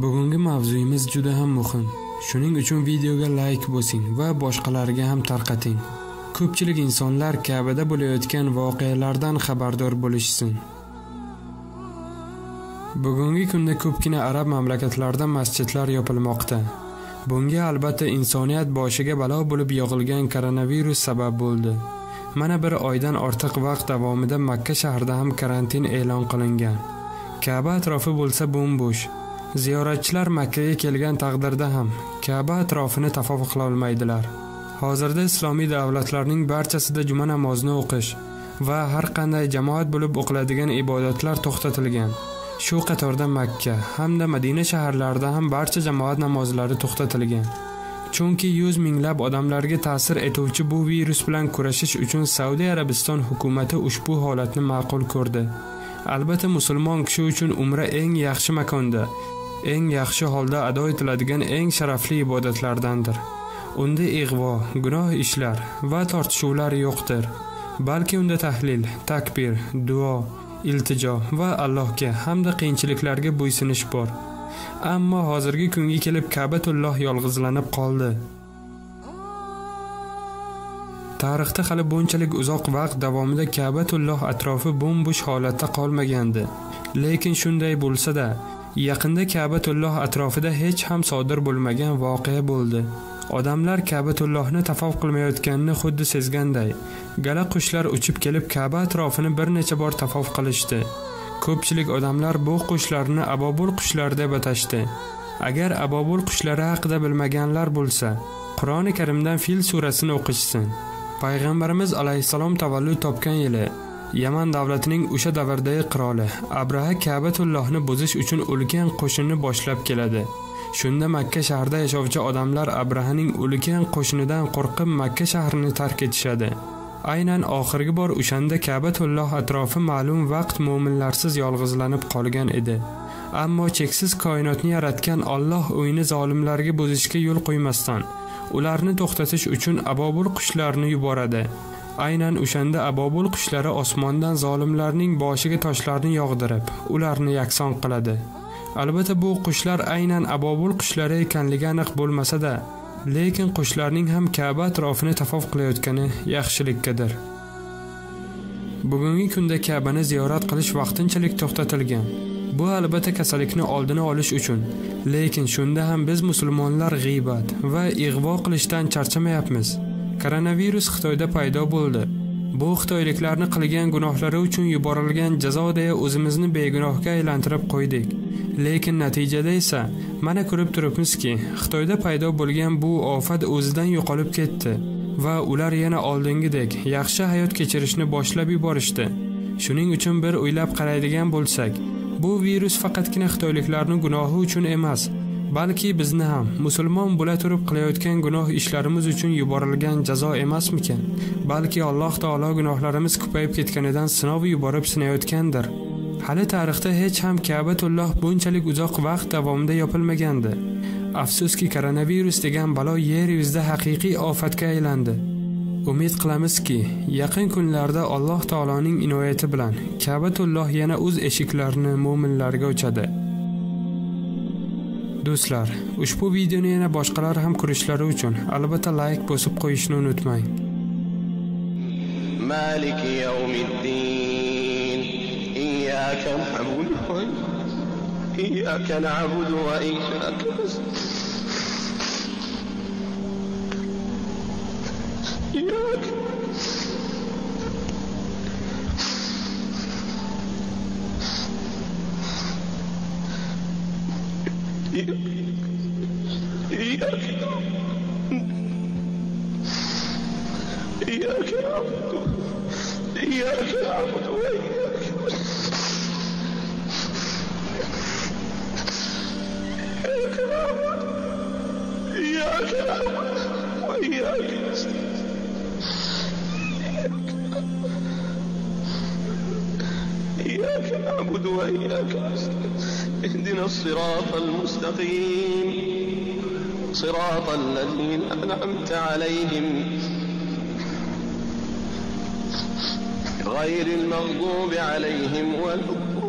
Bugungi mavzuyimiz juda ham muhim. Shuning uchun videoga like bosing va boshqalarga ham tarqating. Ko'pchilik insonlar Ka'bada bo'layotgan voqealardan xabardor bo'lishsin. Bugungi kunda ko'pgina arab mamlakatlarida masjidlar yopilmoqda. Bunga albatta insoniyat boshiga balo bo'lib yog'ilgan koronavirus sabab bo'ldi. Mana bir oydan ortiq vaqt davomida Makka shahrida ham karantin e'lon qilingan. Ka'ba atrofi bo'lsa bo'm-bo'sh. Ziyoratchilar Makkaga kelgan taqdirda ham Ka'ba atrofini tavof qila olmaydilar. Hozirda islomiy davlatlarning barchasida juma namozini o'qish va har qanday jamoat bo'lib o'qiladigan ibodatlar to'xtatilgan. Shu qatorda Makka hamda Madina shaharlarida ham barcha jamoat namozlari to'xtatilgan. Chunki 100 minglab odamlarga ta'sir etuvchi bu virus bilan kurashish uchun Saudiya Arabiston hukumatı ushbu holatni ma'qul ko'rdi. Albatta musulmon kishi uchun umra eng yaxshi makonda, eng yaxshi holda ado etiladigan eng sharafli ibodatlardandir. Unda ig'vo, gunoh ishlar va tortishuvlar yo'qdir. Balki unda tahlil, takbir, duo, iltijo va Allohga hamda qiyinchiliklarga bo'ysunish bor. Ammo hozirgi kunga kelib Ka'batulloh yolg'izlanib qoldi. Tarixda hali bunchalik uzoq vaqt davomida Ka'batulloh atrofi bo'm-bo'sh holatda qolmagandi. Lekin shunday bo'lsa-da, yaqinda Ka'batulloh atrofida hech ham sodir bo'lmagan voqea bo'ldi. Odamlar Ka'batullohni tavof qilmayotganini xuddi sezganday, gala qushlar uchib kelib Ka'ba atrofini bir necha bor tavof qilishdi. Ko'pchilik odamlar bu qushlarni abobul qushlar deb atashdi. Agar abobul qushlari haqida bilmaganlar bo'lsa, Qur'oni Karimdan Fil surasini o'qishsin. Payg'ambarimiz alayhisalom tavallud topgan yili Yaman davlatining o'sha davrdagi qiroli Abraha Ka'batullohni buzish uchun ulkan qo'shinni boshlab keladi. Shunda Makka shahrida yashovchi odamlar Abrahaning ulkan qo'shinidan qo'rqib Makka shahrini tark etishadi. Aynan oxirgi bor o'shanda Ka'batulloh atrofi ma'lum vaqt mu'minlarsiz yolg'izlanib qolgan edi. Ammo cheksiz koinotni yaratgan Alloh o'yini zolimlarga buzishga yo'l qo'ymasdan, ularni to'xtatish uchun abobul qushlarni yuboradi. Aynan o'shanda abobul qushlari osmondan zolimlarning boshiga toshlarni yog'dirib, ularni yakson qiladi. Albatta bu qushlar aynan abobul qushlari ekanligi aniq bo'lmasa-da, lekin qushlarning ham Ka'ba atrofini tavof qilayotgani yaxshilikkadir. Bugungi kunda Ka'bani ziyorat qilish vaqtinchalik to'xtatilgan. Bu albatta kasallikni oldini olish uchun. Lekin shunda ham biz musulmonlar g'iybat va ig'vo qilishdan charchamayapmiz. Koronavirus Xitoyda paydo bo'ldi. Bu xitoyliklarni qilgan gunohlari uchun yuborilgan jazo deya o'zimizni begunohga aylantirib qo'ydik. Lekin natijada esa mana ko'rib turibmizki, Xitoyda paydo bo'lgan bu ofat o'zidan yo'qolib ketdi va ular yana oldingidek yaxshi hayot kechirishni boshlab yuborishdi. Shuning uchun bir o'ylab qaraydigan bo'lsak, bu virus faqatgina xitoyliklarning gunohi uchun emas, balki bizni ham musulmon bo'la turib qilayotgan gunoh ishlarimiz uchun yuborilgan jazo emasmikan? Balki Alloh taolo gunohlarimiz ko'payib ketganidan sinov yuborib sinayotgandir. Hali tarixda hech ham Ka'batulloh bunchalik uzoq vaqt davomida yopilmagandi. Afsuski koronavirus degan balo yer yuzida haqiqiy ofatga aylandi. Umid qilamizki, yaqin kunlarda Alloh taoloning inoyati bilan Ka'batulloh yana o'z eshiklarini mu'minlarga ochadi. Do'stlar, ushbu videoni yana boshqalar ham ko'rishlari uchun albatta like bosib qo'yishni unutmang. Maliki yawmiddin. Iyyaka na'budu wa iyyaka إياك نعبد وإياك نستعين اهدنا الصراط المستقيم صراط الذين أنعمت عليهم غير المغضوب عليهم ولا